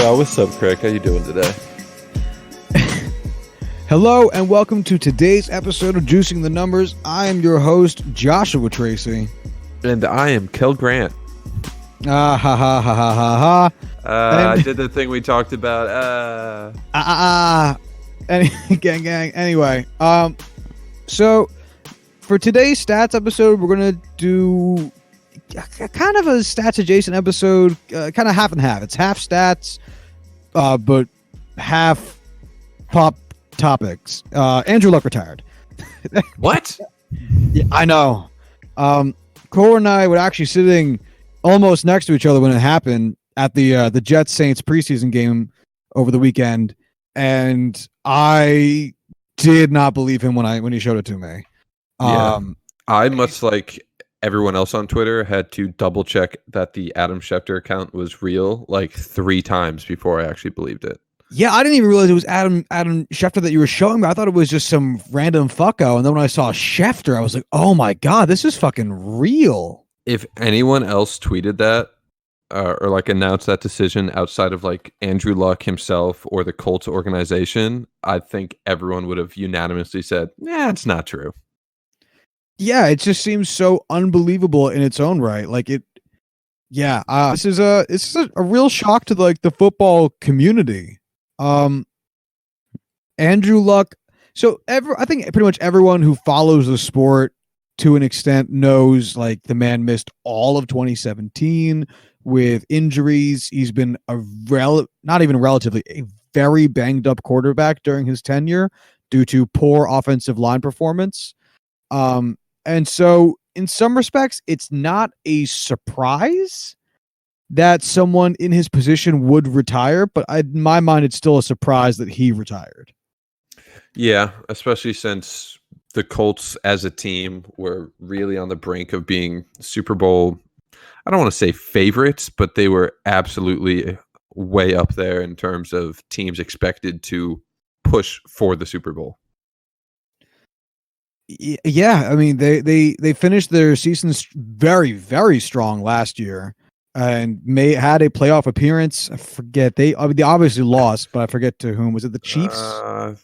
Yo, what's up, Craig? How you doing today? Hello and welcome to today's episode of Juicing the Numbers. I am your host, Joshua Tracy. And I am Kel Grant. Ha ha ha ha ha ha. I did the thing we talked about. Gang. Anyway, so for today's stats episode, we're gonna do kind of a stats adjacent episode, kind of half and half. It's half stats, but half pop topics. Andrew Luck retired. What? Yeah, I know. Corwin and I were actually sitting almost next to each other when it happened at the Jets Saints preseason game over the weekend, and I did not believe him when he showed it to me. I, much like everyone else on Twitter, had to double check that the Adam Schefter account was real like 3 times before I actually believed it. Yeah, I didn't even realize it was Adam Schefter that you were showing me. I thought it was just some random fucko, and then when I saw Schefter, I was like, "Oh my god, this is fucking real." If anyone else tweeted that or like announced that decision outside of like Andrew Luck himself or the Colts organization, I think everyone would have unanimously said, "Yeah, it's not true." Yeah, it just seems so unbelievable in its own right. Like it. Yeah, this is a real shock to the football community. Andrew Luck. So I think pretty much everyone who follows the sport to an extent knows like the man missed all of 2017 with injuries. He's been a very banged up quarterback during his tenure due to poor offensive line performance. And so in some respects, it's not a surprise that someone in his position would retire, but in my mind, it's still a surprise that he retired. Yeah, especially since the Colts as a team were really on the brink of being Super Bowl, I don't want to say favorites, but they were absolutely way up there in terms of teams expected to push for the Super Bowl. Yeah, I mean they finished their season very, very strong last year and had a playoff appearance. I forget they obviously lost, but I forget to whom. Was it the Chiefs?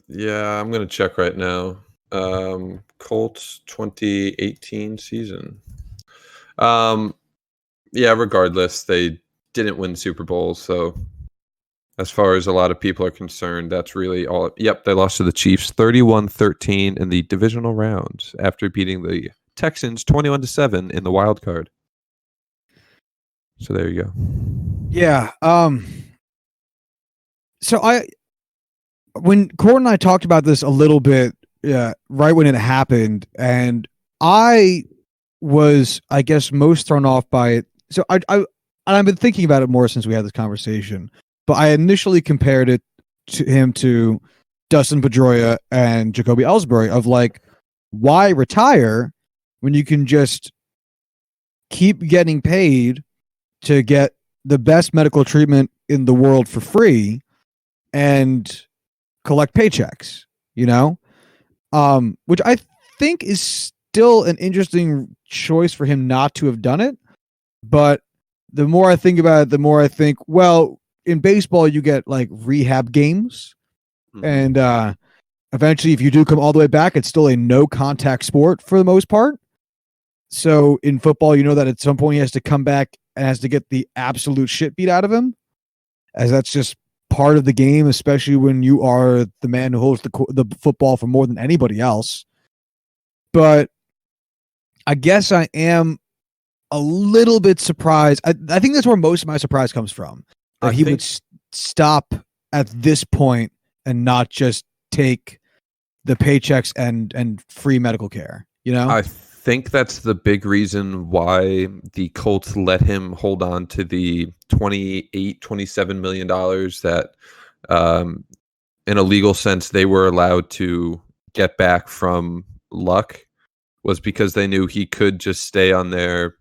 Yeah, I'm gonna check right now. Colts 2018 season. Yeah, regardless, they didn't win Super Bowl, so as far as a lot of people are concerned, that's really all. Yep, they lost to the Chiefs 31-13 in the divisional round after beating the Texans 21-7 in the wild card. So there you go. Yeah. So when Corwin and I talked about this a little bit, right when it happened, and I was, I guess, most thrown off by it. So I've been thinking about it more since we had this conversation. But I initially compared it to him to Dustin Pedroia and Jacoby Ellsbury of like, why retire when you can just keep getting paid to get the best medical treatment in the world for free and collect paychecks, which I think is still an interesting choice for him not to have done it. But the more I think about it, the more I think, well, in baseball, you get like rehab games, and eventually, if you do come all the way back, it's still a no contact sport for the most part. So in football, you know that at some point he has to come back and has to get the absolute shit beat out of him, as that's just part of the game, especially when you are the man who holds the football for more than anybody else. But I guess I am a little bit surprised. I think that's where most of my surprise comes from. That he would stop at this point and not just take the paychecks and free medical care, I think that's the big reason why the Colts let him hold on to the $27 million that in a legal sense they were allowed to get back from Luck, was because they knew he could just stay on their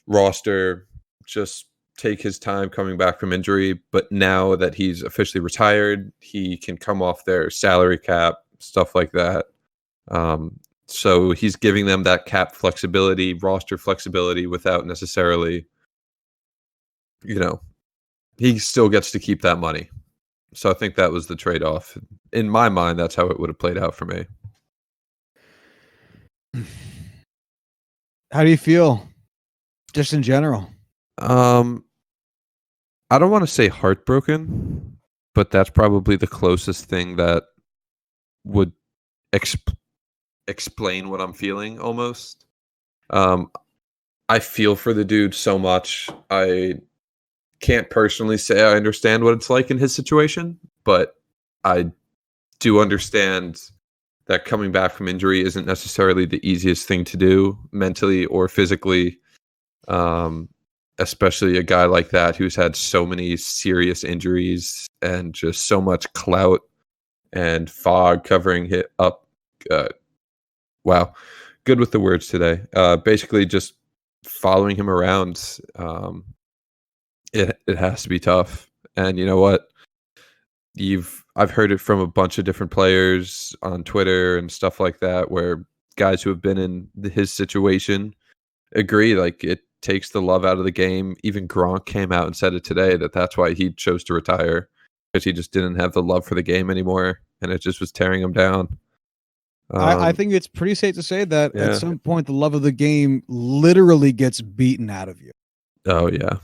roster, just take his time coming back from injury. But now that he's officially retired, he can come off their salary cap, stuff like that. So he's giving them that cap flexibility, roster flexibility, without necessarily, he still gets to keep that money. So I think that was the trade-off. In my mind, that's how it would have played out for me. How do you feel, just in general? I don't want to say heartbroken, but that's probably the closest thing that would explain what I'm feeling almost. I feel for the dude so much. I can't personally say I understand what it's like in his situation, but I do understand that coming back from injury isn't necessarily the easiest thing to do mentally or physically. Especially a guy like that who's had so many serious injuries and just so much clout and fog covering it up. Wow, good with the words today. Basically, just following him around. It has to be tough, and you know what? I've heard it from a bunch of different players on Twitter and stuff like that, where guys who have been in his situation agree. Like, it takes the love out of the game. Even Gronk came out and said it today that that's why he chose to retire, because he just didn't have the love for the game anymore, and it just was tearing him down. I think it's pretty safe to say that at some point the love of the game literally gets beaten out of you. Oh yeah,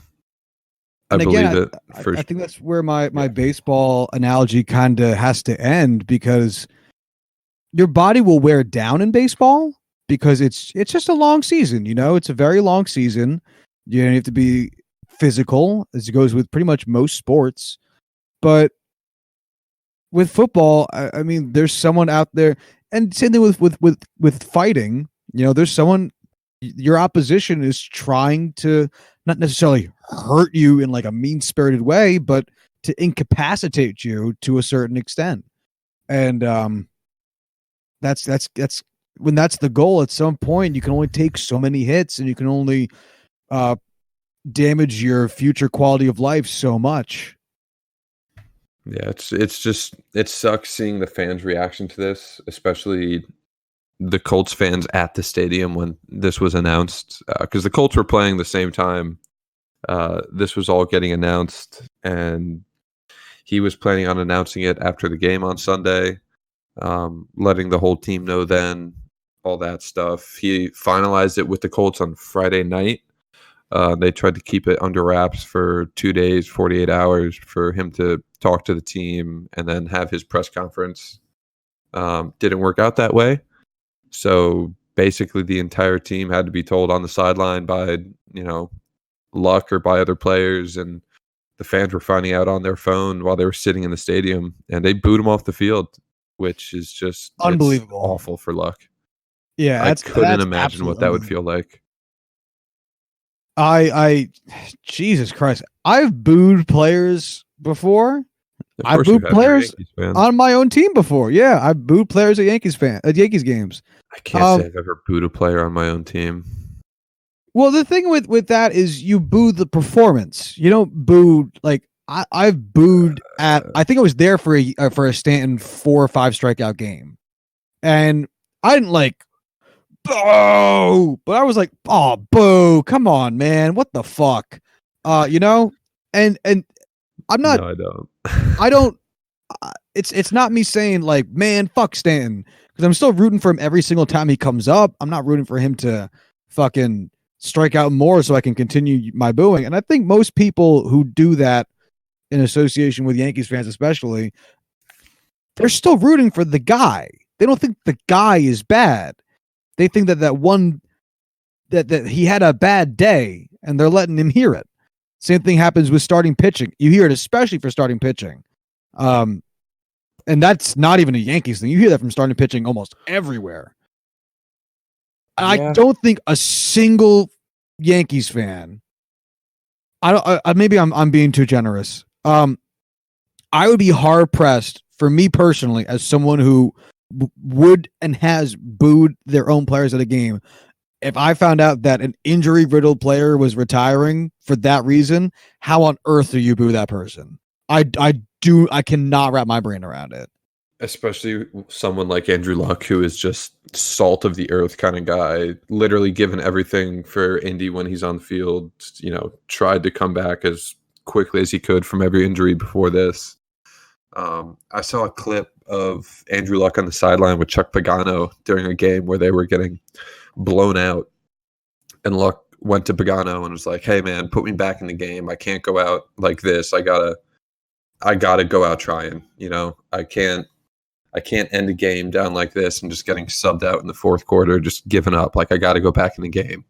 I believe it. I think that's where my baseball analogy kind of has to end, because your body will wear down in baseball because it's just a long season. You know, it's a very long season. You have to be physical, as it goes with pretty much most sports. But with football, I mean, there's someone out there, and same thing with fighting. You know, there's someone, your opposition is trying to not necessarily hurt you in like a mean-spirited way, but to incapacitate you to a certain extent. And that's when that's the goal. At some point, you can only take so many hits, and you can only damage your future quality of life so much. Yeah, it sucks seeing the fans' reaction to this, especially the Colts fans at the stadium when this was announced, because the Colts were playing the same time this was all getting announced, and he was planning on announcing it after the game on Sunday, letting the whole team know then, all that stuff. He finalized it with the Colts on Friday night. They tried to keep it under wraps for 2 days, 48 hours for him to talk to the team and then have his press conference. Didn't work out that way. So basically the entire team had to be told on the sideline by, Luck or by other players, and the fans were finding out on their phone while they were sitting in the stadium, and they booed him off the field, which is just unbelievable. Awful for Luck. Yeah, I couldn't imagine what that would feel like. I Jesus Christ, I've booed players before. I've booed players on my own team before. Yeah, I've booed players at Yankees games. I can't say I've ever booed a player on my own team. Well, the thing with that is you boo the performance. You don't boo, like, I've booed at. I think I was there for a Stanton 4 or 5 strikeout game, and I didn't like boo, but I was like, oh, boo, come on, man, what the fuck, and I'm not. No, I don't. I don't. It's not me saying like, man, fuck Stanton, because I'm still rooting for him every single time he comes up. I'm not rooting for him to fucking strike out more so I can continue my booing. And I think most people who do that in association with Yankees fans, especially, they're still rooting for the guy. They don't think the guy is bad. They think that he had a bad day and they're letting him hear it. Same thing happens with starting pitching. You hear it, especially for starting pitching. And that's not even a Yankees thing. You hear that from starting pitching almost everywhere. Yeah. I don't think a single Yankees fan. Maybe I'm being too generous. I would be hard pressed, for me personally, as someone who would and has booed their own players at a game, if I found out that an injury riddled player was retiring for that reason. How on earth do you boo that person? I cannot wrap my brain around it. Especially someone like Andrew Luck, who is just salt of the earth kind of guy, literally given everything for Indy when he's on the field, tried to come back as quickly as he could from every injury before this. I saw a clip of Andrew Luck on the sideline with Chuck Pagano during a game where they were getting blown out, and Luck went to Pagano and was like, "Hey man, put me back in the game. I can't go out like this. I gotta go out trying. I can't end the game down like this and just getting subbed out in the fourth quarter, just giving up. Like I gotta go back in the game."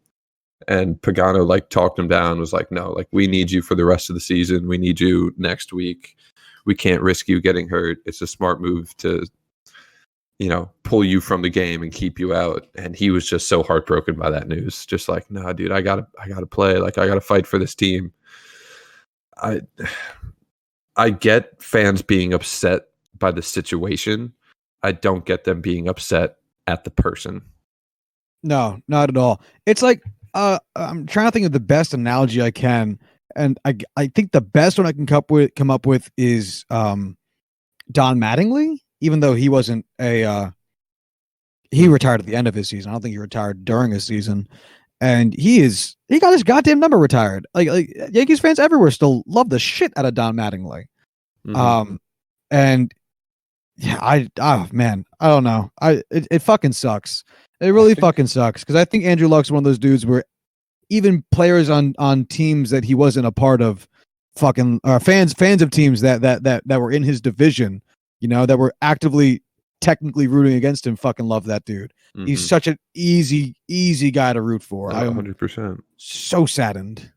And Pagano like talked him down, was like, "No, like we need you for the rest of the season. We need you next week. We can't risk you getting hurt. It's a smart move to, pull you from the game and keep you out." And he was just so heartbroken by that news. Just like, "No, dude, I gotta play. Like I gotta fight for this team." I get fans being upset by the situation. I don't get them being upset at the person. No, not at all. It's like I'm trying to think of the best analogy I can, and I think the best one I can come up with is Don Mattingly. Even though he wasn't he retired at the end of his season. I don't think he retired during his season, and he got his goddamn number retired. Like Yankees fans everywhere still love the shit out of Don Mattingly. Mm-hmm. And yeah, I don't know. It fucking sucks. It really fucking sucks, because I think Andrew Luck's one of those dudes where even players on teams that he wasn't a part of, fucking fans of teams that were in his division, that were actively technically rooting against him, fucking love that dude. Mm-hmm. He's such an easy guy to root for. 100%. So saddened.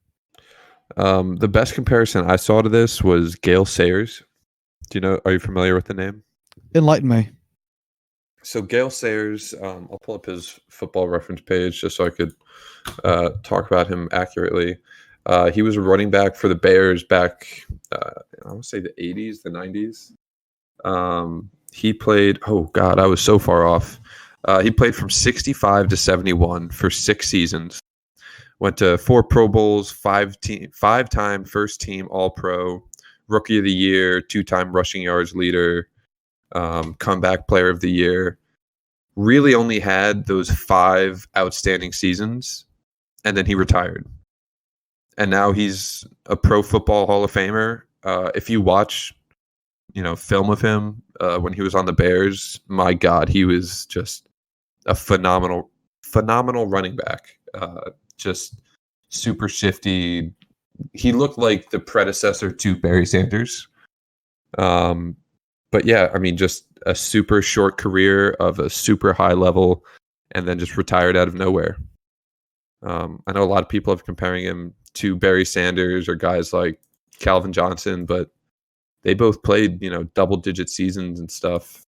The best comparison I saw to this was Gale Sayers. Are you familiar with the name? Enlighten me. So Gale Sayers, I'll pull up his Football Reference page just so I could talk about him accurately. He was a running back for the Bears back, I want to say the 80s, the 90s. He played, oh God, I was so far off. He played from 65 to 71 for 6 seasons. Went to 4 Pro Bowls, 5-time first team All-Pro, Rookie of the Year, 2-time rushing yards leader, comeback player of the year. Really only had those 5 outstanding seasons, and then he retired. And now he's a Pro Football Hall of Famer. If you watch, film of him when he was on the Bears, my God, he was just a phenomenal running back. Just super shifty. He looked like the predecessor to Barry Sanders. But yeah, I mean, just a super short career of a super high level, and then just retired out of nowhere. I know a lot of people have comparing him to Barry Sanders or guys like Calvin Johnson, but they both played, double-digit seasons and stuff.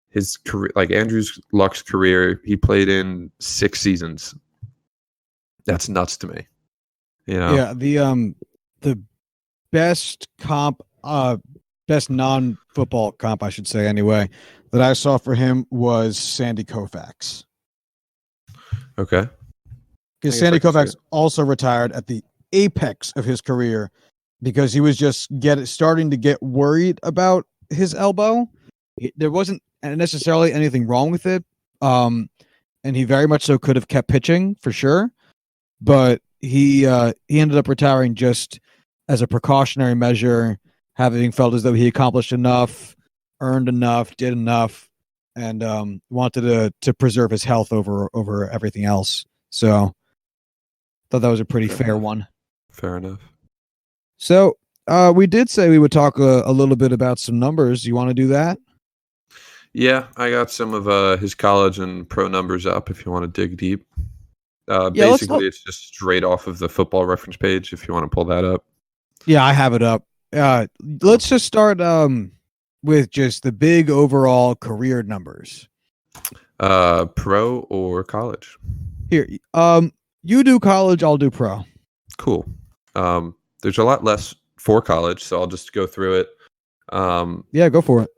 His career, like Andrew Luck's career, he played in 6 seasons. That's nuts to me. Yeah, the best comp, best non-football comp, I should say anyway, that I saw for him was Sandy Koufax. Okay. Because Sandy Koufax also retired at the apex of his career because he was just starting to get worried about his elbow. There wasn't necessarily anything wrong with it, and he very much so could have kept pitching for sure, but he ended up retiring just as a precautionary measure, having felt as though he accomplished enough, earned enough, did enough, and wanted to preserve his health over everything else. So thought that was a pretty fair one. Fair enough. So we did say we would talk a little bit about some numbers. You want to do that? Yeah, I got some of his college and pro numbers up if you want to dig deep. Basically, it's just straight off of the Football Reference page if you want to pull that up. Yeah, I have it up. Let's just start with just the big overall career numbers. Pro or college? Here, you do college, I'll do pro. Cool. There's a lot less for college, so I'll just go through it. Yeah, go for it.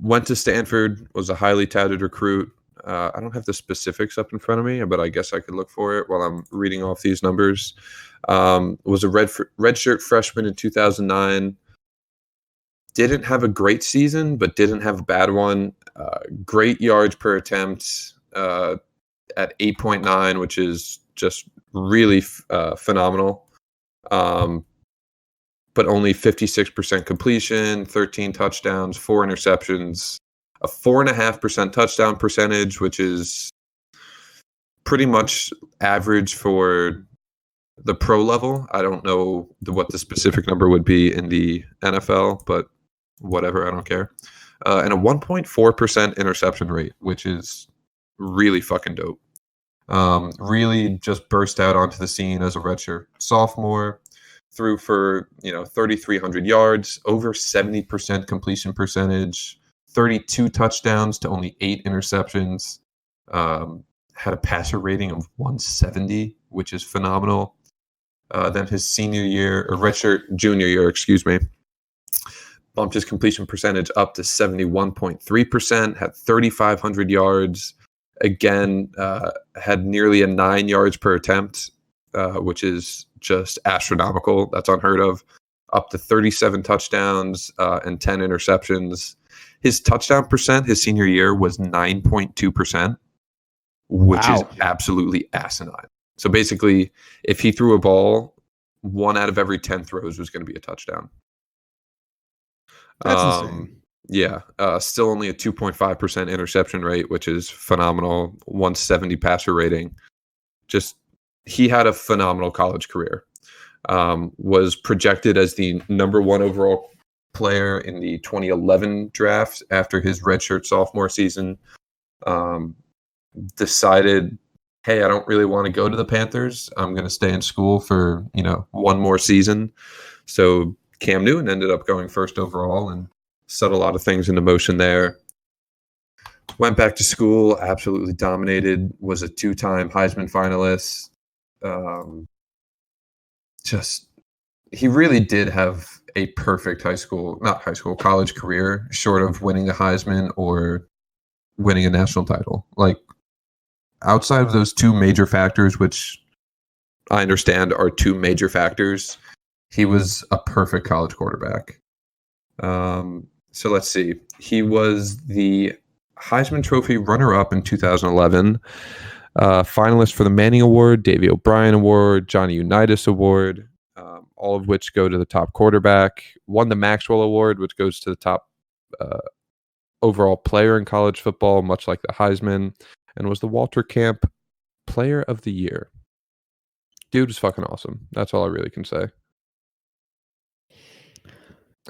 Went to Stanford, was a highly touted recruit. I don't have the specifics up in front of me, but I guess I could look for it while I'm reading off these numbers. Was a redshirt freshman in 2009. Didn't have a great season, but didn't have a bad one. Great yards per attempt at 8.9, which is just really phenomenal. But only 56% completion, 13 touchdowns, 4 interceptions, a 4.5% touchdown percentage, which is pretty much average for the pro level. I don't know what the specific number would be in the NFL, but whatever, I don't care. And a 1.4% interception rate, which is really fucking dope. Really just burst out onto the scene as a redshirt sophomore. Threw for 3,300 yards, over 70% completion percentage, 32 touchdowns to only 8 interceptions. Had a passer rating of 170, which is phenomenal. Then his junior year, excuse me, bumped his completion percentage up to 71.3%. Had 3,500 yards. Again, had nearly a 9 yards per attempt, which is just astronomical. That's unheard of. Up to 37 touchdowns and 10 interceptions. His touchdown percent his senior year was 9.2%, which is absolutely asinine. So basically, if he threw a ball, 1 out of every 10 throws was going to be a touchdown. That's insane. Yeah, still only a 2.5% interception rate, which is phenomenal. 170 passer rating. Just he had a phenomenal college career. Was projected as the number 1 overall player in the 2011 draft after his redshirt sophomore season. Decided, hey, I don't really want to go to the Panthers. I'm going to stay in school for 1 more season. So Cam Newton ended up going first overall and set a lot of things into motion there. Went back to school, absolutely dominated, was a 2-time Heisman finalist. He really did have a perfect college career, short of winning a Heisman or winning a national title. Like, outside of those 2 major factors, which I understand are 2 major factors, he was a perfect college quarterback. So let's see. He was the Heisman Trophy runner-up in 2011, finalist for the Manning Award, Davey O'Brien Award, Johnny Unitas Award, all of which go to the top quarterback. Won the Maxwell Award, which goes to the top overall player in college football, much like the Heisman, and was the Walter Camp Player of the Year. Dude is fucking awesome. That's all I really can say.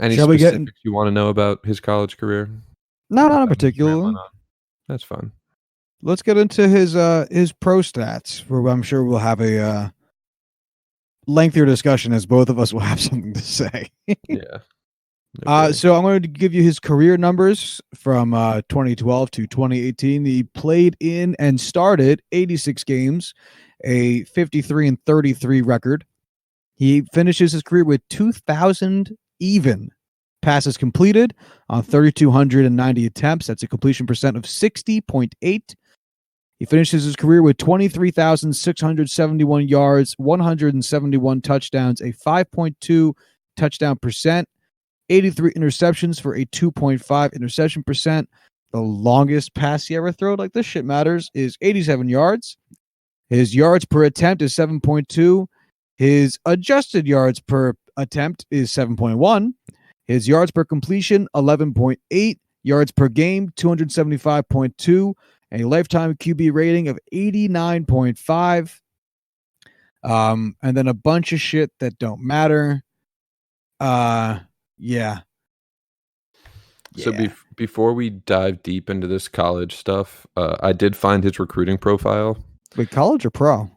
Any specifics you want to know about his college career? No, not in particular. That's fine. Let's get into his pro stats, where I'm sure we'll have a lengthier discussion, as both of us will have something to say. Yeah. Okay. So I'm going to give you his career numbers from 2012 to 2018. He played in and started 86 games, a 53-33 record. He finishes his career with 2,000 even passes completed on 3,290 attempts. That's a completion percent of 60.8. He finishes his career with 23,671 yards, 171 touchdowns, a 5.2 touchdown percent, 83 interceptions for a 2.5 interception percent. The longest pass he ever threw, like this shit matters, is 87 yards. His yards per attempt is 7.2. His adjusted yards per attempt is 7.1. His yards per completion, 11.8. Yards per game, 275.2. A lifetime QB rating of 89.5. And then a bunch of shit that don't matter. Yeah. So before we dive deep into this college stuff, I did find his recruiting profile. Wait, college or pro?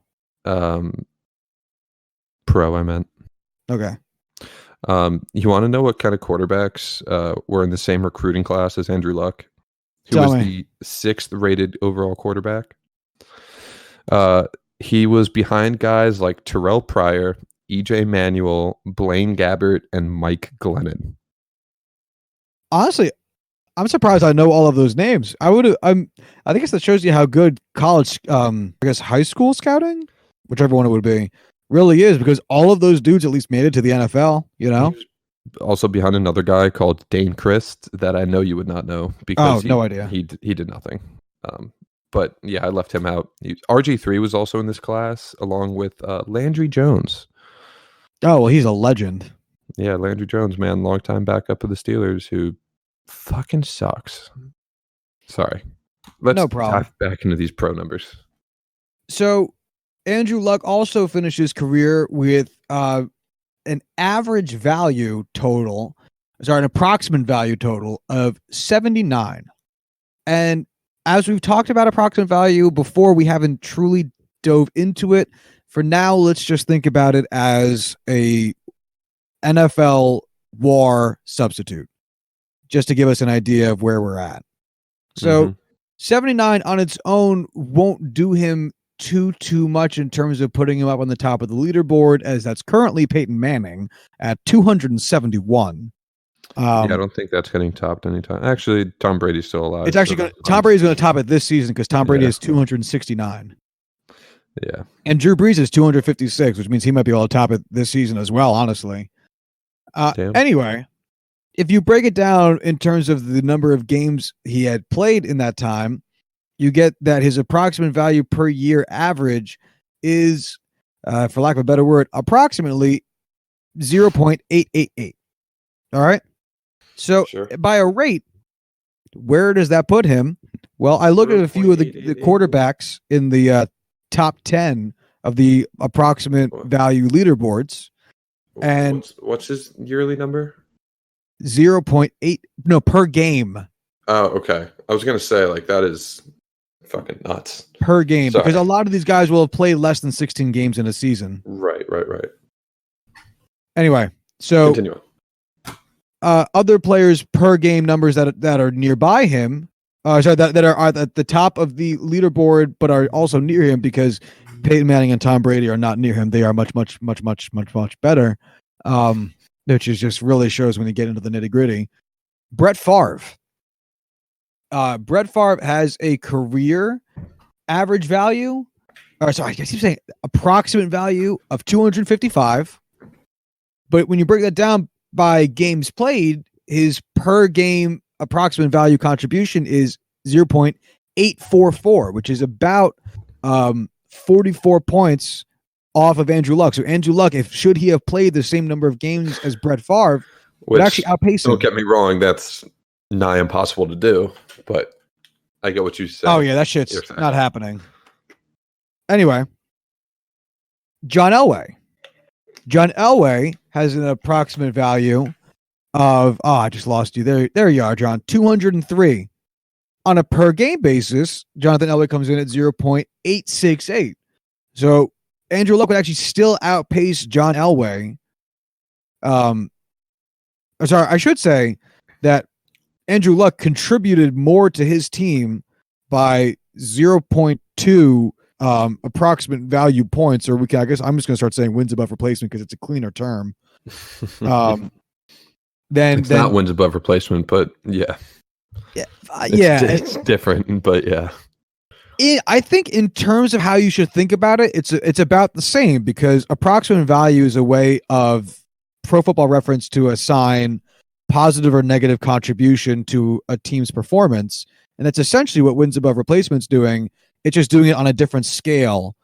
Pro, I meant. Okay. You want to know what kind of quarterbacks were in the same recruiting class as Andrew Luck? Who was the 6th rated overall quarterback? He was behind guys like Terrell Pryor, EJ Manuel, Blaine Gabbert, and Mike Glennon. Honestly, I'm surprised I know all of those names. I think that shows you how good college, I guess high school scouting, whichever one it would be, really is, because all of those dudes at least made it to the NFL, you know? Also behind another guy called Dane Christ that I know you would not know because no idea. He did nothing. But yeah, I left him out. RG3 was also in this class along with Landry Jones. Oh, well, he's a legend. Yeah, Landry Jones, man, longtime backup of the Steelers, who fucking sucks. Sorry. Let's No problem. dive back into these pro numbers. So Andrew Luck also finished his career with an average value total, an approximate value total of 79. And as we've talked about approximate value before, we haven't truly dove into it. For now, let's just think about it as a NFL WAR substitute, just to give us an idea of where we're at. So 79 on its own won't do him too much in terms of putting him up on the top of the leaderboard, as that's currently Peyton Manning at 271. I don't think that's getting topped anytime. Actually, Tom Brady's still alive. It's actually Tom Brady's going to top it this season because Tom Brady is 269. Yeah. And Drew Brees is 256, which means he might be able to top it this season as well, honestly. Anyway, if you break it down in terms of the number of games he had played in that time, you get that his approximate value per year average is, for lack of a better word, approximately 0.888. All right. So by a rate, where does that put him? Well, I looked at a few of the quarterbacks in the top 10 of the approximate value leaderboards. And what's his yearly number? 0.8 per game. Oh, okay. I was gonna say, like, that is fucking nuts per game. Sorry. Because a lot of these guys will have played less than 16 games in a season. Right. Anyway, so continue. Other players per game numbers that are nearby him, that are at the top of the leaderboard, but are also near him because Peyton Manning and Tom Brady are not near him. They are much better. Which is just really shows when you get into the nitty gritty. Brett Favre. Brett Favre has a career average value, I keep saying approximate value of 255. But when you break that down by games played, his per game approximate value contribution is 0.844, which is about 44 points off of Andrew Luck. So Andrew Luck, should he have played the same number of games as Brett Favre, would actually outpace him. Don't get me wrong, that's nigh impossible to do, but I get what you say. Oh yeah, that shit's not happening. Anyway, John Elway. John Elway has an approximate value of I just lost you. There you are, John. 203. On a per game basis, Jonathan Elway comes in at 0.868. So Andrew Luck would actually still outpace John Elway. I should say that Andrew Luck contributed more to his team by 0.2 approximate value points, or I guess I'm just going to start saying wins above replacement because it's a cleaner term. Then it's not wins above replacement, but yeah. It's different, but yeah. I think in terms of how you should think about it, it's about the same, because approximate value is a way of Pro Football Reference to assign positive or negative contribution to a team's performance. And that's essentially what wins above replacement's doing. It's just doing it on a different scale.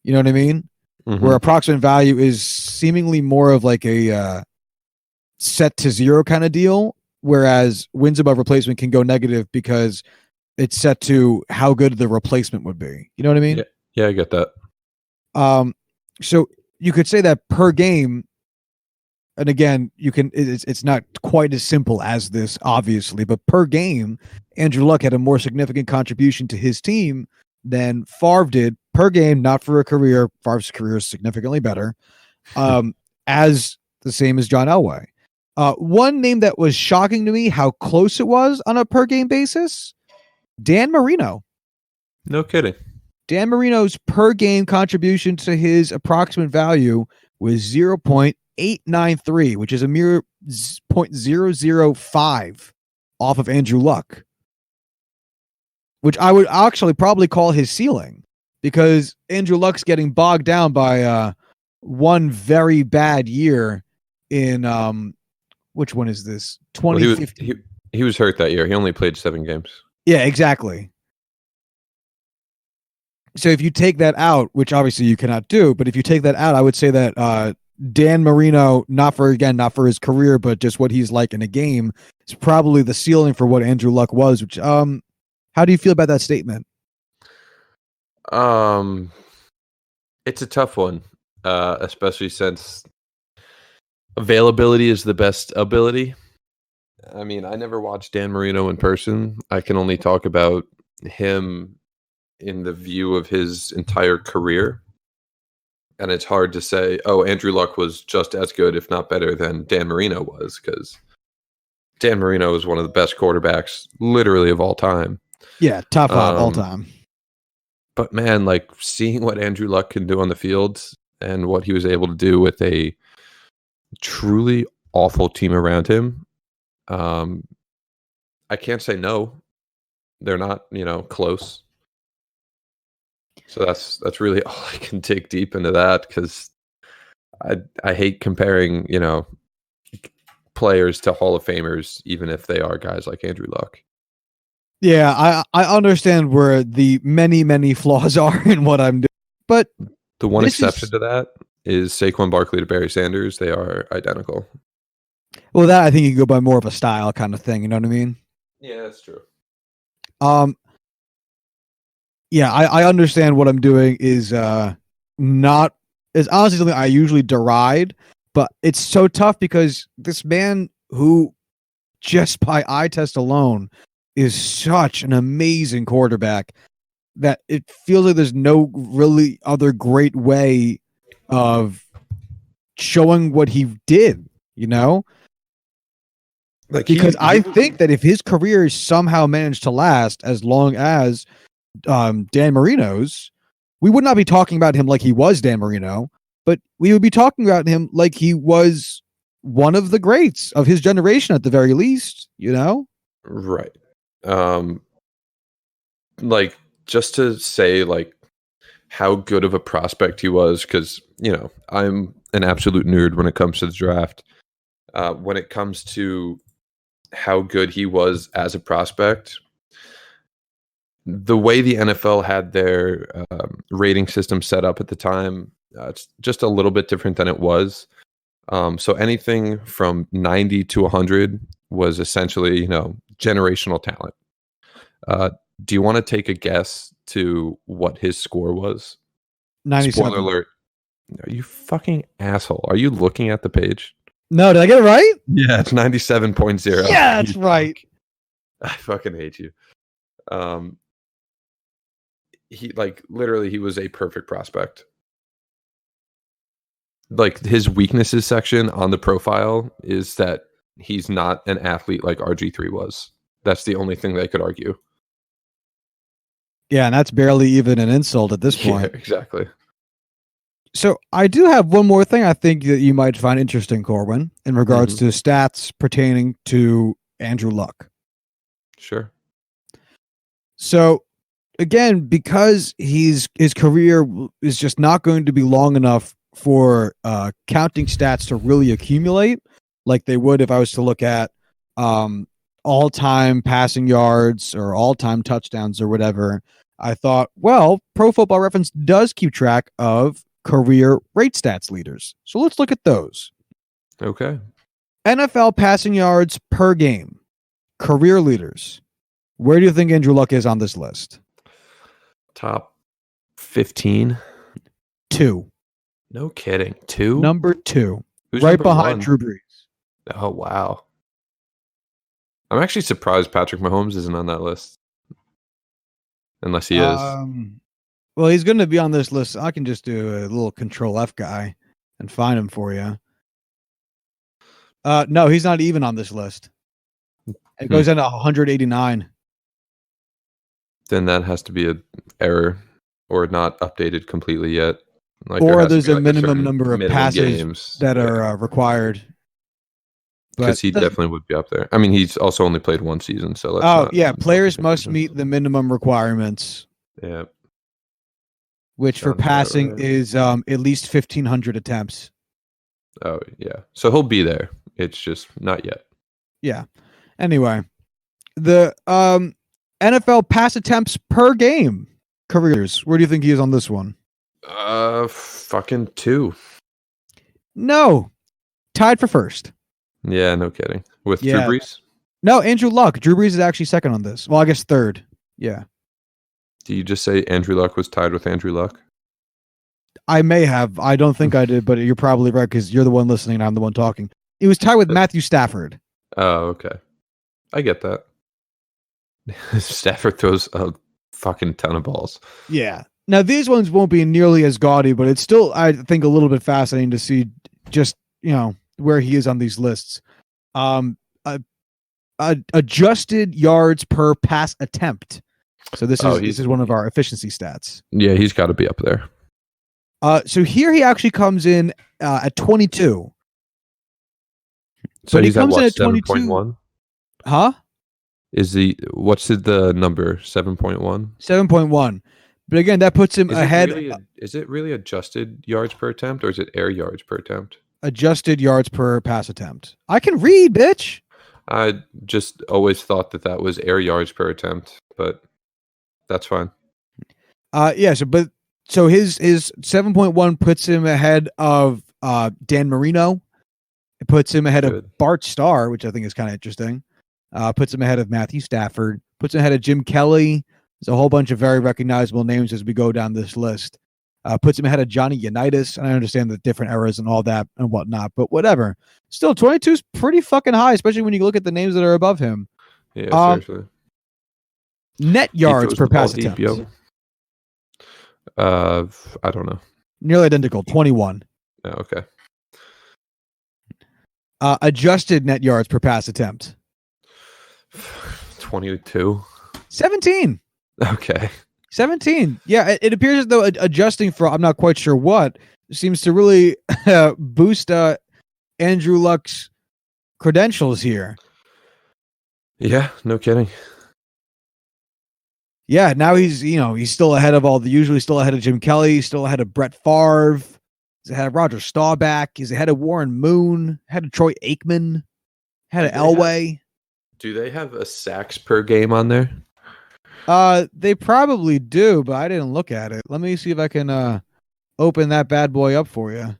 You know what I mean? Mm-hmm. Where approximate value is seemingly more of like a set to zero kind of deal, whereas wins above replacement can go negative because it's set to how good the replacement would be. You know what I mean? Yeah, I get that. So you could say that per game, and again, it's not quite as simple as this, obviously, but per game, Andrew Luck had a more significant contribution to his team than Favre did per game, not for a career. Favre's career is significantly better, as the same as John Elway. One name that was shocking to me, how close it was on a per game basis, Dan Marino. No kidding. Dan Marino's per game contribution to his approximate value was 0.893, which is a mere 0.005 off of Andrew Luck, which I would actually probably call his ceiling, because Andrew Luck's getting bogged down by one very bad year in which one is this? 2015. Well, he was hurt that year. He only played 7 games. Yeah, exactly. So if you take that out, which obviously you cannot do, but if you take that out, I would say that Dan Marino, not for his career, but just what he's like in a game, is probably the ceiling for what Andrew Luck was. Which, how do you feel about that statement? It's a tough one, especially since availability is the best ability. I mean, I never watched Dan Marino in person. I can only talk about him in the view of his entire career. And it's hard to say, oh, Andrew Luck was just as good, if not better, than Dan Marino was, because Dan Marino is one of the best quarterbacks literally of all time. Yeah, top 5 all time. But man, like seeing what Andrew Luck can do on the field and what he was able to do with a truly awful team around him, I can't say no. They're not, close. So that's really all I can dig deep into that, because I hate comparing, players to Hall of Famers, even if they are guys like Andrew Luck. Yeah, I understand where the many flaws are in what I'm doing, but the one exception to that is Saquon Barkley to Barry Sanders. They are identical. Well, that I think you go by more of a style kind of thing. You know what I mean? Yeah, that's true. Yeah, I understand what I'm doing is not is honestly something I usually deride, but it's so tough because this man who just by eye test alone is such an amazing quarterback that it feels like there's no really other great way of showing what he did, Because I think that if his career somehow managed to last as long as Dan Marino's, we would not be talking about him like he was Dan Marino, but we would be talking about him like he was one of the greats of his generation at the very least, Right. Like, just to say, like, how good of a prospect he was, because, I'm an absolute nerd when it comes to the draft. When it comes to how good he was as a prospect, the way the NFL had their rating system set up at the time, it's just a little bit different than it was. So anything from 90 to 100 was essentially, generational talent. Do you want to take a guess to what his score was? 97. Spoiler alert. Are you fucking asshole? Are you looking at the page? No, did I get it right? Yeah, it's 97.0. Yeah, that's right. I fucking hate you. He literally he was a perfect prospect. Like, his weaknesses section on the profile is that he's not an athlete like RG3 was. That's the only thing they could argue. Yeah, and that's barely even an insult at this point. Yeah, exactly. So I do have one more thing I think that you might find interesting, Corwin, in regards to stats pertaining to Andrew Luck. Sure. So again, because his career is just not going to be long enough for counting stats to really accumulate like they would if I was to look at all-time passing yards or all-time touchdowns or whatever, I thought, well, Pro Football Reference does keep track of career rate stats leaders. So let's look at those. Okay. NFL passing yards per game, career leaders. Where do you think Andrew Luck is on this list? Top 15? 2. No kidding. 2? Number 2. Who's right number behind 1? Drew Brees. Oh, wow. I'm actually surprised Patrick Mahomes isn't on that list. Unless he is. Well, he's going to be on this list. I can just do a little Control F guy and find him for you. No, he's not even on this list. It goes into 189. Then that has to be an error or not updated completely yet. Or there's a minimum number of passes that are required. Because he definitely would be up there. I mean, he's also only played one season, so let's players must meet the minimum requirements. Yeah. Which for passing is at least 1,500 attempts. Oh, yeah. So he'll be there. It's just not yet. Yeah. Anyway, the NFL pass attempts per game careers. Where do you think he is on this one? Fucking 2. No, tied for first. Yeah, no kidding. With Drew Brees? No, Andrew Luck. Drew Brees is actually second on this. Well, I guess third. Yeah. Do you just say Andrew Luck was tied with Andrew Luck? I may have. I don't think I did, but you're probably right because you're the one listening and I'm the one talking. It was tied with Matthew Stafford. Oh, okay. I get that. Stafford throws a fucking ton of balls. Yeah. Now, these ones won't be nearly as gaudy, but it's still, I think, a little bit fascinating to see just, where he is on these lists. Adjusted yards per pass attempt. So this is one of our efficiency stats. Yeah, he's got to be up there. So here he actually comes in at 22. So he's at what, 7.1? Huh? What's the number? 7.1? 7.1. But again, that puts him ahead. Is it really adjusted yards per attempt or is it air yards per attempt? Adjusted yards per pass attempt. I can read, bitch. I just always thought that was air yards per attempt, but that's fine. Yeah. So his 7.1 puts him ahead of Dan Marino. It puts him ahead of Bart Starr, which I think is kind of interesting. Puts him ahead of Matthew Stafford. Puts him ahead of Jim Kelly. There's a whole bunch of very recognizable names as we go down this list. Puts him ahead of Johnny Unitas. And I understand the different eras and all that and whatnot, but whatever. Still, 22 is pretty fucking high, especially when you look at the names that are above him. Yeah, seriously. Net yards per pass attempt. I don't know. Nearly identical, 21. Oh, okay. Adjusted net yards per pass attempt. 22. 17. Okay. 17. Yeah, it appears as though adjusting for I'm not quite sure what seems to really boost Andrew Luck's credentials here. Yeah, no kidding. Yeah, now he's still ahead of usually still ahead of Jim Kelly, still ahead of Brett Favre, he's ahead of Roger Staubach, he's ahead of Warren Moon, ahead of Troy Aikman, ahead of Elway. Do they have a sacks per game on there? They probably do, but I didn't look at it. Let me see if I can open that bad boy up for you.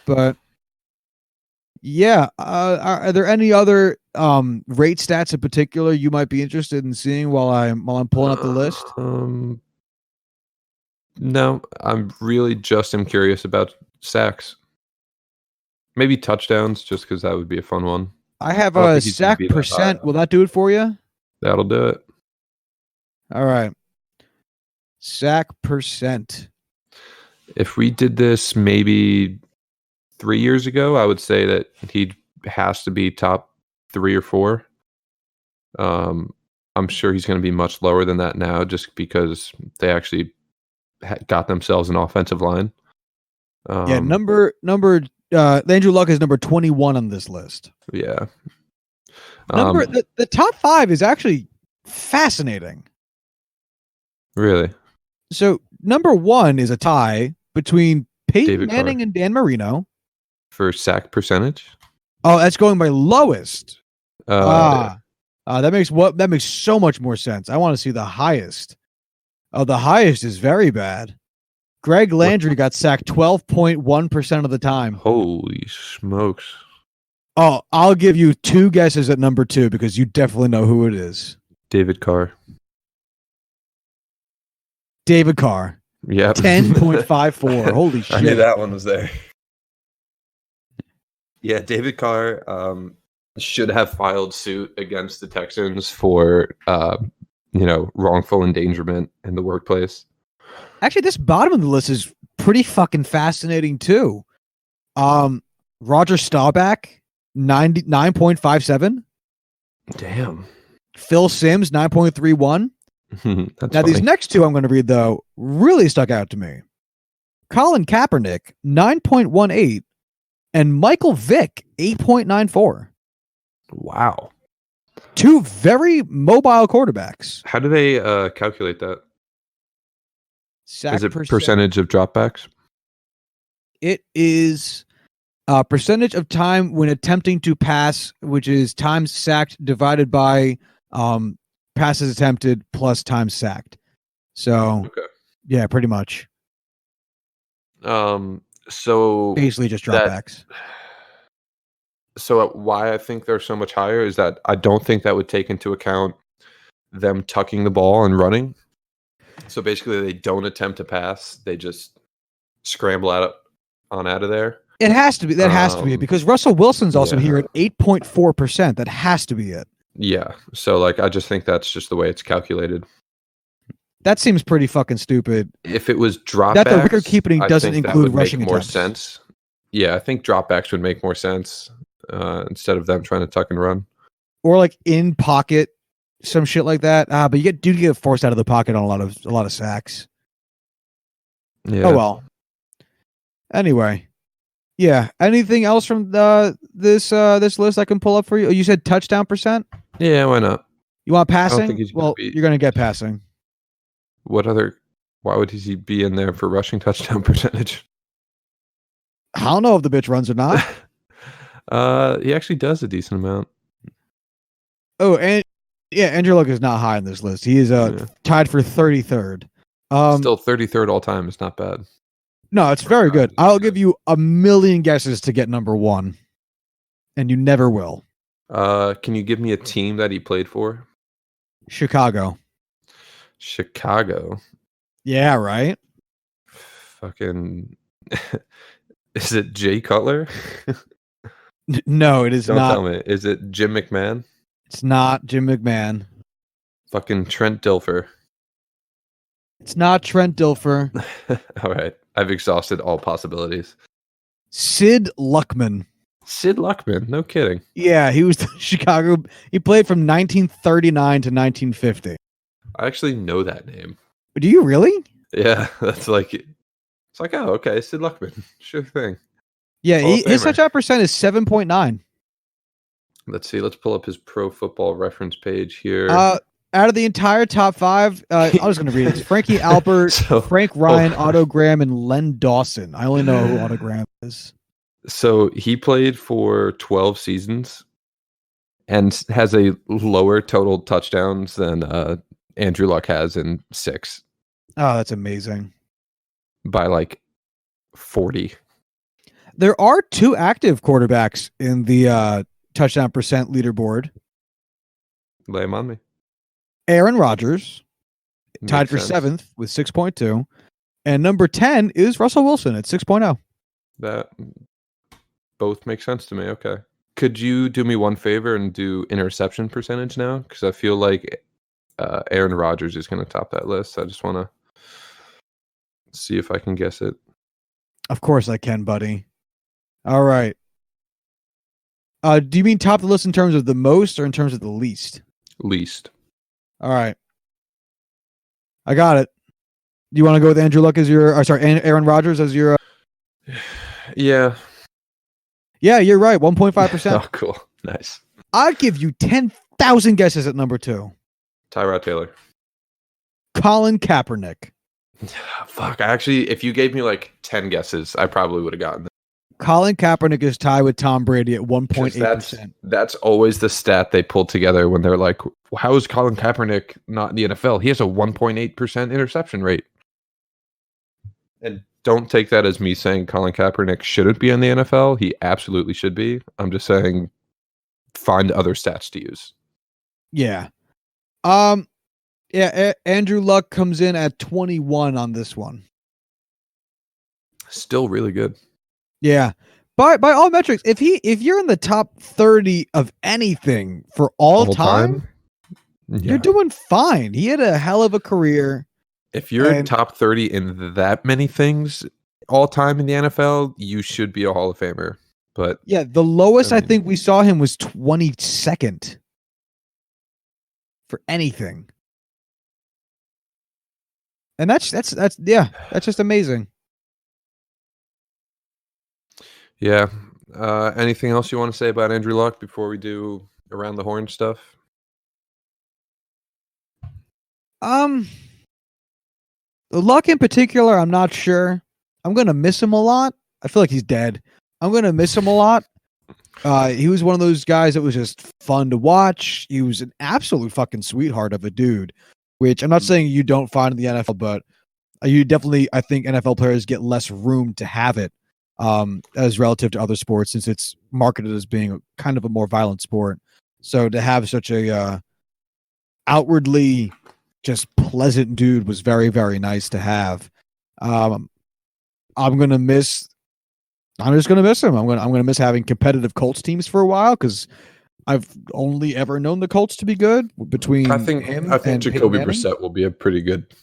But yeah, are there any other rate stats in particular you might be interested in seeing while I'm pulling up the list? No, I'm really just curious about sacks. Maybe touchdowns, just because that would be a fun one. I have a sack percent. Will that do it for you? That'll do it. All right. Sack percent. If we did this maybe 3 years ago, I would say that he has to be top 3 or 4. I'm sure he's going to be much lower than that now just because they actually got themselves an offensive line. Andrew Luck is number 21 on this list. Yeah. The top 5 is actually fascinating. Really? So number 1 is a tie between Peyton Manning and Dan Marino. For sack percentage? Oh, that's going by lowest. That makes so much more sense. I want to see the highest. Oh, the highest is very bad. Greg Landry got sacked 12.1% of the time. Holy smokes. Oh, I'll give you 2 guesses at number 2 because you definitely know who it is. David Carr. David Carr. Yeah. 10.54. Holy shit. I knew that one was there. Yeah, David Carr should have filed suit against the Texans for wrongful endangerment in the workplace. Actually, this bottom of the list is pretty fucking fascinating too. Roger Staubach, 9.57. Damn. Phil Simms, 9.31. Now, these next 2 I'm going to read, though, really stuck out to me. Colin Kaepernick, 9.18. And Michael Vick, 8.94. Wow. 2 very mobile quarterbacks. How do they calculate that? Is it percentage of dropbacks? It is percentage of time when attempting to pass, which is times sacked divided by passes attempted plus times sacked. So, okay. Yeah, pretty much. So Basically just dropbacks. So why I think they're so much higher is that I don't think that would take into account them tucking the ball and running. So basically, they don't attempt to pass; they just scramble out of there. It has to be. That has to be it because Russell Wilson's also yeah. here at 8.4%. That has to be it. Yeah. So I just think that's just the way it's calculated. That seems pretty fucking stupid. If it was dropbacks, that the record keeping doesn't include rushing more attempts. Sense. Yeah, I think dropbacks would make more sense instead of them trying to tuck and run, or like in pocket, some shit like that. But you get forced out of the pocket on a lot of sacks. Yeah. Oh well. Anyway, yeah. Anything else from this list I can pull up for you? Oh, you said touchdown percent. Yeah, why not? You want passing? You're gonna get passing. Why would he be in there for rushing touchdown percentage? I don't know if the bitch runs or not. He actually does a decent amount. Oh, and yeah, Andrew Luck is not high on this list. He is tied for 33rd. Still 33rd all time is not bad. No, it's very good. I'll give you a million guesses to get number one, and you never will. Can you give me a team that he played for? Chicago. Yeah, right. Fucking. Is it Jay Cutler? No, it is Don't not. Tell me. Is it Jim McMahon? It's not Jim McMahon. Fucking Trent Dilfer. It's not Trent Dilfer. All right. I've exhausted all possibilities. Sid Luckman. No kidding. Yeah, he was Chicago. He played from 1939 to 1950. I actually know that name. Do you really? Yeah, it's like, oh, okay, Sid Luckman. Sure thing. Yeah, his touchdown percent is 7.9. Let's see. Let's pull up his Pro Football Reference page here. Out of the entire top five, I was going to read it. It's Frankie Albert, Frank Ryan, Otto Graham, and Len Dawson. I only know who Otto Graham is. So he played for 12 seasons and has a lower total touchdowns than Andrew Luck has in 6. Oh, that's amazing. By like 40. There are 2 active quarterbacks in the touchdown percent leaderboard. Lay them on me. Aaron Rodgers, tied for 7th with 6.2. And number 10 is Russell Wilson at 6.0. That both make sense to me. Okay. Could you do me one favor and do interception percentage now? Because I feel like Aaron Rodgers is going to top that list. I just want to see if I can guess it. Of course I can, buddy. All right. Do you mean top the list in terms of the most or in terms of the least? Least. All right. I got it. Do you want to go with Andrew Luck as your... Aaron Rodgers as your... Yeah. Yeah, you're right. 1.5%. Oh, cool. Nice. I'd give you 10,000 guesses at number 2. Tyrod Taylor. Colin Kaepernick. Fuck. Actually, if you gave me like 10 guesses, I probably would have gotten it. Colin Kaepernick is tied with Tom Brady at 1.8%. That's always the stat they pull together when they're like, how is Colin Kaepernick not in the NFL? He has a 1.8% interception rate. And don't take that as me saying Colin Kaepernick shouldn't be in the NFL. He absolutely should be. I'm just saying find other stats to use. Yeah. Andrew Luck comes in at 21 on this one. Still really good. Yeah. By all metrics, if you're in the top 30 of anything for all time, you're doing fine. He had a hell of a career. If you're in top 30 in that many things all time in the NFL, you should be a Hall of Famer. But yeah, the lowest I think we saw him was 22nd for anything. And that's just amazing. Yeah. Anything else you want to say about Andrew Luck before we do around the horn stuff? Luck in particular, I'm not sure. I'm gonna miss him a lot. I feel like he's dead. I'm gonna miss him a lot. He was one of those guys that was just fun to watch. He was an absolute fucking sweetheart of a dude, which I'm not saying you don't find in the NFL, but you definitely, I think NFL players get less room to have it. as relative to other sports, since it's marketed as being kind of a more violent sport. So to have such a outwardly just pleasant dude was very, very nice to have. I'm gonna miss. I'm just gonna miss him. I'm gonna miss having competitive Colts teams for a while because I've only ever known the Colts to be good between him. I think Jacoby Brissett will be a pretty good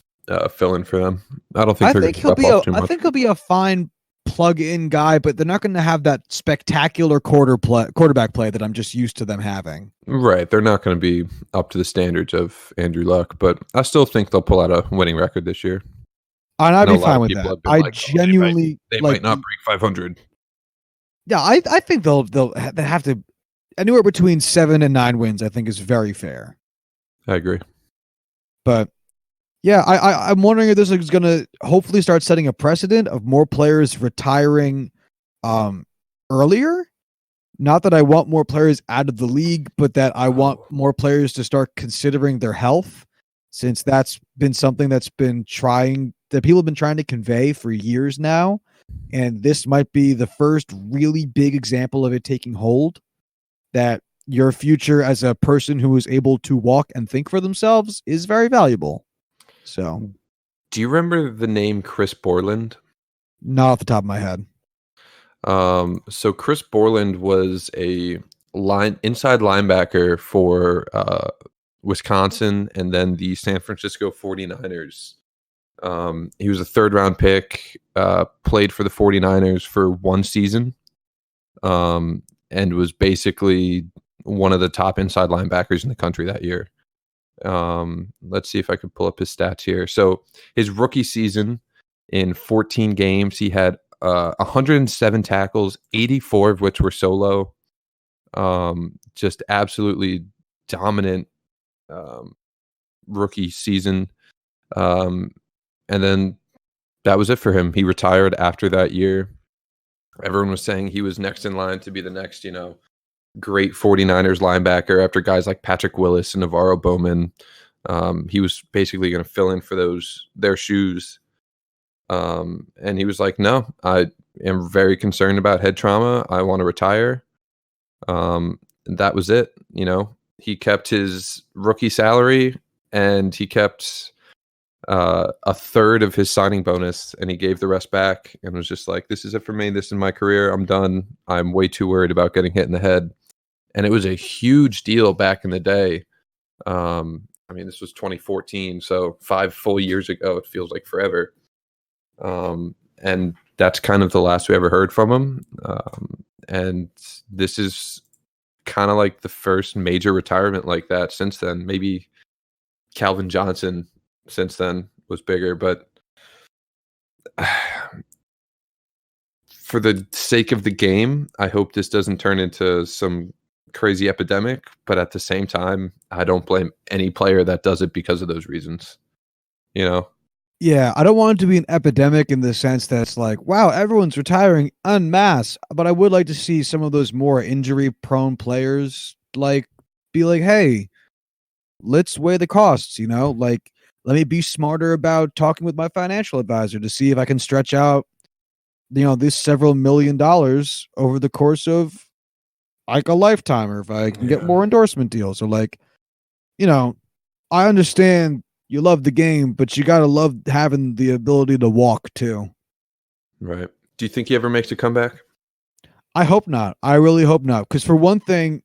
fill-in for them. I don't think they're going to step up too much. I think he'll be a fine plug-in guy, but they're not going to have that spectacular quarterback play that I'm just used to them having. Right, they're not going to be up to the standards of Andrew Luck, but I still think they'll pull out a winning record this year. And I'd be fine with that. I genuinely they might not break 500. Yeah, I think they'll have to. Anywhere between 7 and 9 wins, I think, is very fair. I agree. But yeah, I'm wondering if this is going to hopefully start setting a precedent of more players retiring earlier. Not that I want more players out of the league, but that I want more players to start considering their health, since that's been something that people have been trying to convey for years now. And this might be the first really big example of it taking hold. That your future as a person who is able to walk and think for themselves is very valuable. So, do you remember the name Chris Borland? Not off the top of my head. So Chris Borland was a inside linebacker for Wisconsin and then the San Francisco 49ers. He was a 3rd-round pick, played for the 49ers for 1 season. And was basically one of the top inside linebackers in the country that year. Let's see if I can pull up his stats here. So his rookie season, in 14 games, he had 107 tackles, 84 of which were solo. Just absolutely dominant rookie season. And then that was it for him. He retired after that year. Everyone was saying he was next in line to be the next, great 49ers linebacker after guys like Patrick Willis and Navarro Bowman. He was basically going to fill in for their shoes. And he was like, no, I am very concerned about head trauma. I want to retire. And that was it. He kept his rookie salary and he kept a third of his signing bonus, and he gave the rest back and was just like, this is it for me. This is my career. I'm done. I'm way too worried about getting hit in the head. And it was a huge deal back in the day. This was 2014, so 5 full years ago. It feels like forever. And that's kind of the last we ever heard from him. And this is kind of like the first major retirement like that since then. Maybe Calvin Johnson since then was bigger, but for the sake of the game, I hope this doesn't turn into some crazy epidemic, but at the same time, I don't blame any player that does it because of those reasons. Yeah, I don't want it to be an epidemic in the sense that it's like, wow, everyone's retiring en masse, but I would like to see some of those more injury prone players be like, hey, let's weigh the costs, let me be smarter about talking with my financial advisor to see if I can stretch out, this several $1 million over the course of a lifetime, or if I can get more endorsement deals, or I understand you love the game, but you got to love having the ability to walk too. Right. Do you think he ever makes a comeback? I hope not. I really hope not. Because for one thing,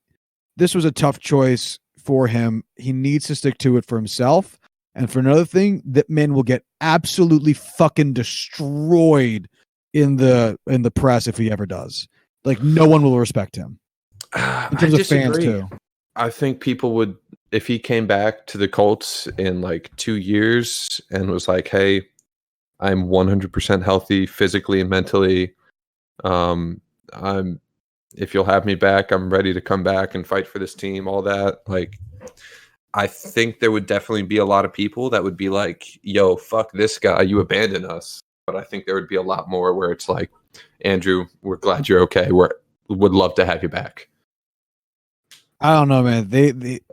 this was a tough choice for him. He needs to stick to it for himself. And for another thing, that man will get absolutely fucking destroyed in the press if he ever does. No one will respect him. In terms of fans too. I think people would, if he came back to the Colts in 2 years and was like, hey, I'm 100% healthy physically and mentally. If you'll have me back, I'm ready to come back and fight for this team, all that. I think there would definitely be a lot of people that would be like, yo, fuck this guy, you abandoned us. But I think there would be a lot more where it's like, Andrew, we're glad you're okay. Would love to have you back. I don't know, man.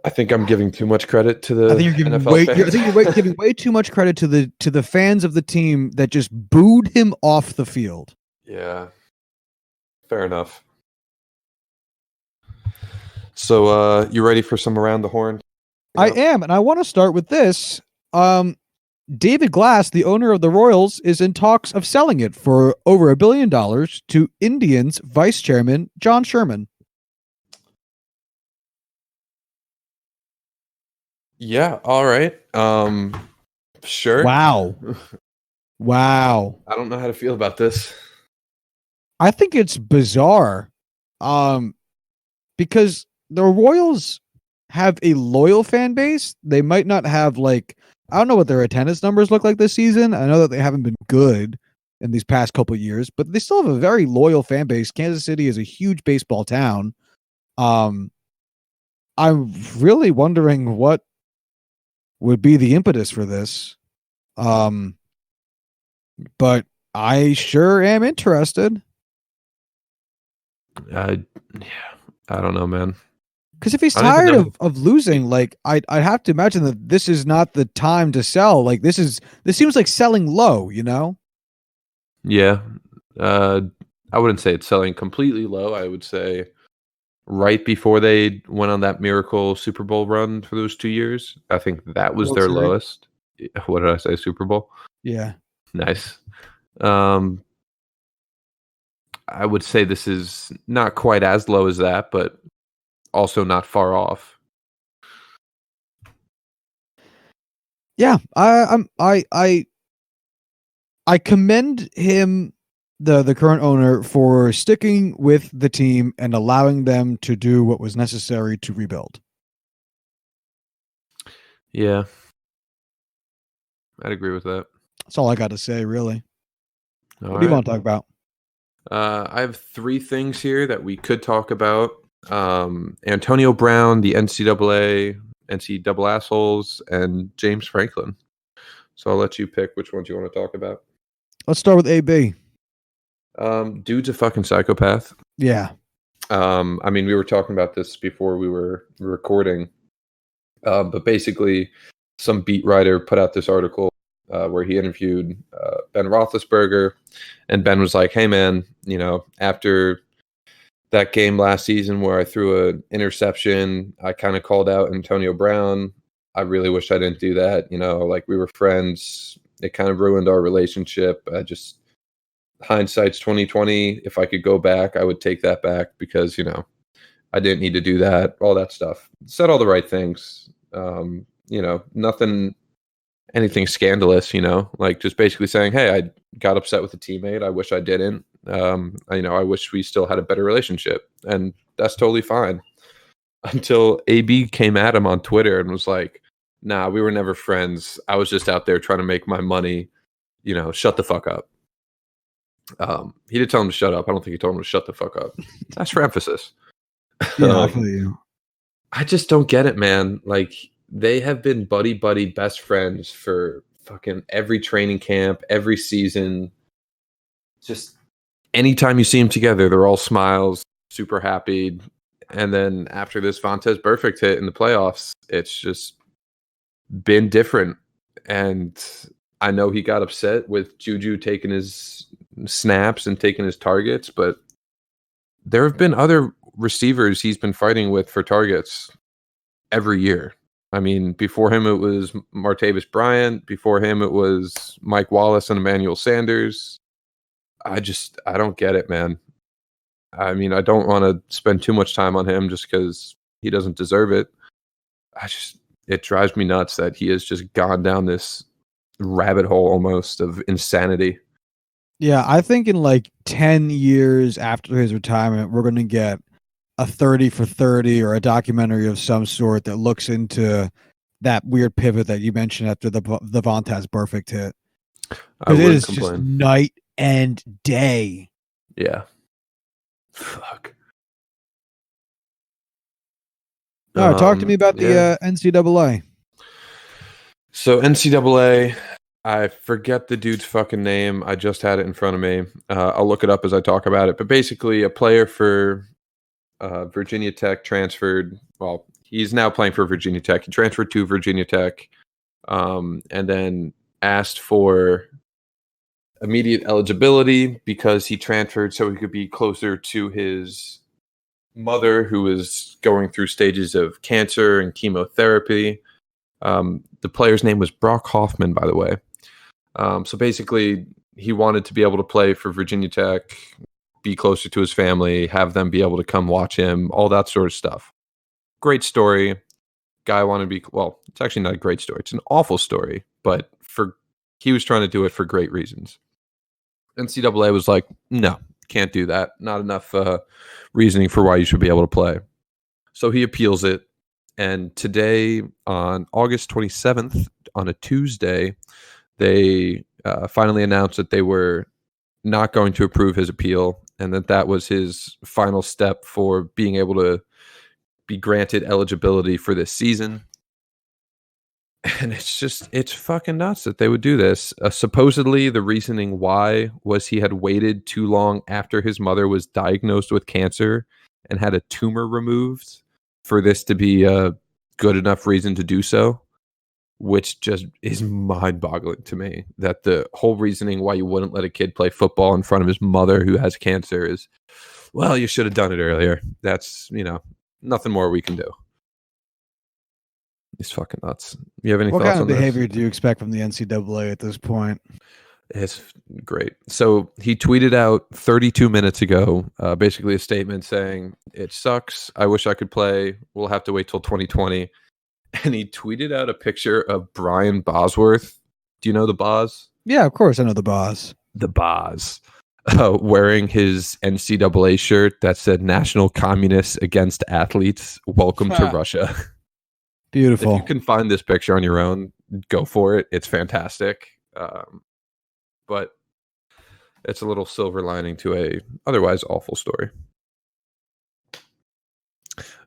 I think I'm giving too much credit to the. I think you're giving you're giving way too much credit to the fans of the team that just booed him off the field. Yeah, Fair enough. So, you ready for some around the horn? I am, and I want to start with this. David Glass, the owner of the Royals, is in talks of selling it for over $1 billion to Indians Vice Chairman John Sherman. Yeah, all right. Sure. Wow. Wow. I don't know how to feel about this. I think it's bizarre. Because the Royals have a loyal fan base. They might not have I don't know what their attendance numbers look like this season. I know that they haven't been good in these past couple of years, but they still have a very loyal fan base. Kansas City is a huge baseball town. I'm really wondering what would be the impetus for this. But I sure am interested. Yeah, I don't know, man. Because if he's tired of losing, I'd have to imagine that this is not the time to sell. This seems like selling low, you know? Yeah. I wouldn't say it's selling completely low. I would say right before they went on that miracle Super Bowl run for those 2 years, I think that was their lowest. What did I say? Super Bowl? Yeah. Nice. I would say this is not quite as low as that, but also not far off. Yeah, I commend him, the current owner, for sticking with the team and allowing them to do what was necessary to rebuild. Yeah, I'd agree with that. That's all I got to say, really. What do you want to talk about? I have 3 things here that we could talk about. Antonio Brown, the NCAA assholes, and James Franklin. So I'll let you pick which ones you want to talk about. Let's start with AB. Dude's a fucking psychopath. Yeah. I mean, we were talking about this before we were recording, but basically some beat writer put out this article where he interviewed Ben Roethlisberger, and Ben was like, hey man, after that game last season where I threw an interception, I kind of called out Antonio Brown. I really wish I didn't do that. We were friends. It kind of ruined our relationship. Hindsight's 2020. If I could go back, I would take that back because, I didn't need to do that, all that stuff. Said all the right things. Anything scandalous, just basically saying, hey, I got upset with a teammate. I wish I didn't. I wish we still had a better relationship, and that's totally fine. Until AB came at him on Twitter and was like, nah, we were never friends. I was just out there trying to make my money. Shut the fuck up. He did tell him to shut up. I don't think he told him to shut the fuck up. That's for emphasis. Yeah, I feel you. I just don't get it, man. They have been buddy best friends for fucking every training camp, every season. Just anytime you see them together, they're all smiles, super happy. And then after this Vontaze Burfict hit in the playoffs, it's just been different. And I know he got upset with Juju taking his snaps and taking his targets, but there have been other receivers he's been fighting with for targets every year. I mean, before him, it was Martavis Bryant. Before him, it was Mike Wallace and Emmanuel Sanders. I don't get it, man. I mean, I don't want to spend too much time on him just because he doesn't deserve it. It drives me nuts that he has just gone down this rabbit hole almost of insanity. Yeah, I think in 10 years after his retirement, we're going to get a 30 for 30 or a documentary of some sort that looks into that weird pivot that you mentioned after the Vontaze Burfict hit. Because it is just night and day. Yeah. Fuck. All right, talk to me about the NCAA. So NCAA, I forget the dude's fucking name. I just had it in front of me. I'll look it up as I talk about it. But basically, a player for Virginia Tech transferred. Well, he's now playing for Virginia Tech. He transferred to Virginia Tech, and then asked for immediate eligibility because he transferred so he could be closer to his mother, who was going through stages of cancer and chemotherapy. The player's name was Brock Hoffman, by the way. So basically, he wanted to be able to play for Virginia Tech, be closer to his family, have them be able to come watch him, all that sort of stuff. Great story. Guy wanted to be, well, it's actually not a great story. It's an awful story, but he was trying to do it for great reasons. NCAA was like, no, can't do that. Not enough reasoning for why you should be able to play. So he appeals it. And today, on August 27th, on a Tuesday, they finally announced that they were not going to approve his appeal and that was his final step for being able to be granted eligibility for this season. And it's fucking nuts that they would do this. Supposedly, the reasoning why was he had waited too long after his mother was diagnosed with cancer and had a tumor removed for this to be a good enough reason to do so, which just is mind-boggling to me. That the whole reasoning why you wouldn't let a kid play football in front of his mother who has cancer is, well, you should have done it earlier. That's, nothing more we can do. It's fucking nuts. You have any thoughts on this? What kind of behavior do you expect from the NCAA at this point? It's great. So he tweeted out 32 minutes ago, basically a statement saying, it sucks. I wish I could play. We'll have to wait till 2020. And he tweeted out a picture of Brian Bosworth. Do you know the Boz? Yeah, of course I know the Boz. The Boz. Wearing his NCAA shirt that said National Communists Against Athletes. Welcome to Russia. Beautiful. If you can find this picture on your own, go for it. It's fantastic. But it's a little silver lining to a otherwise awful story.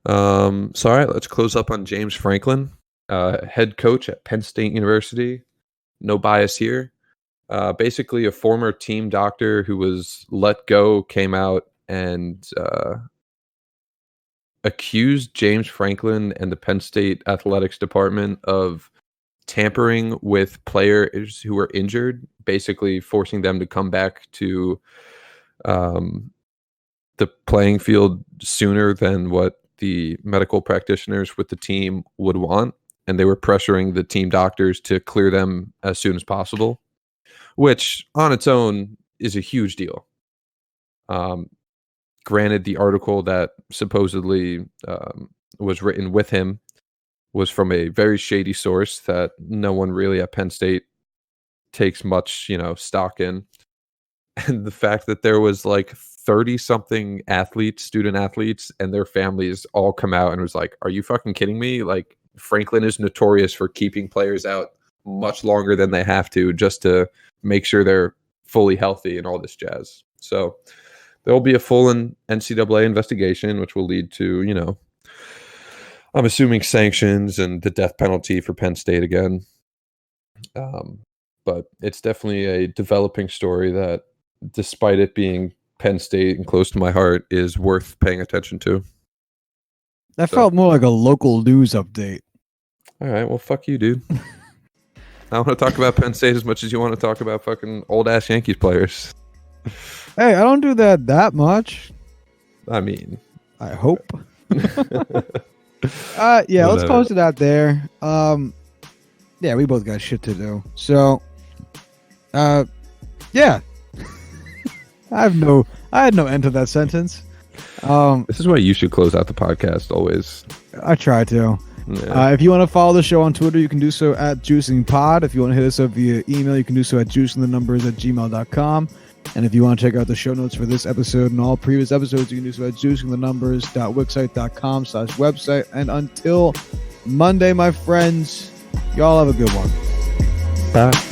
So all right, let's close up on James Franklin, head coach at Penn State University. No bias here. Basically a former team doctor who was let go came out and accused James Franklin and the Penn State athletics department of tampering with players who were injured, basically forcing them to come back to the playing field sooner than what the medical practitioners with the team would want. And they were pressuring the team doctors to clear them as soon as possible, which on its own is a huge deal. Granted, the article that supposedly was written with him was from a very shady source that no one really at Penn State takes much, stock in. And the fact that there was like 30-something student athletes, and their families all come out and was like, are you fucking kidding me? Like, Franklin is notorious for keeping players out much longer than they have to just to make sure they're fully healthy and all this jazz. So there will be a full NCAA investigation, which will lead to, I'm assuming sanctions and the death penalty for Penn State again. But it's definitely a developing story that, despite it being Penn State and close to my heart, is worth paying attention to. That felt more like a local news update. All right, well, fuck you, dude. I want to talk about Penn State as much as you want to talk about fucking old-ass Yankees players. Hey, I don't do that much. I mean, I hope. Yeah, let's close it out there. Yeah, we both got shit to do. So, yeah. I had no end to that sentence. This is why you should close out the podcast always. I try to. Yeah. If you want to follow the show on Twitter, you can do so at JuicingPod. If you want to hit us up via email, you can do so at juicingthenumbers@gmail.com. And if you want to check out the show notes for this episode and all previous episodes, you can do so at juicingthenumbers.wixsite.com/website. And until Monday, my friends, y'all have a good one. Bye.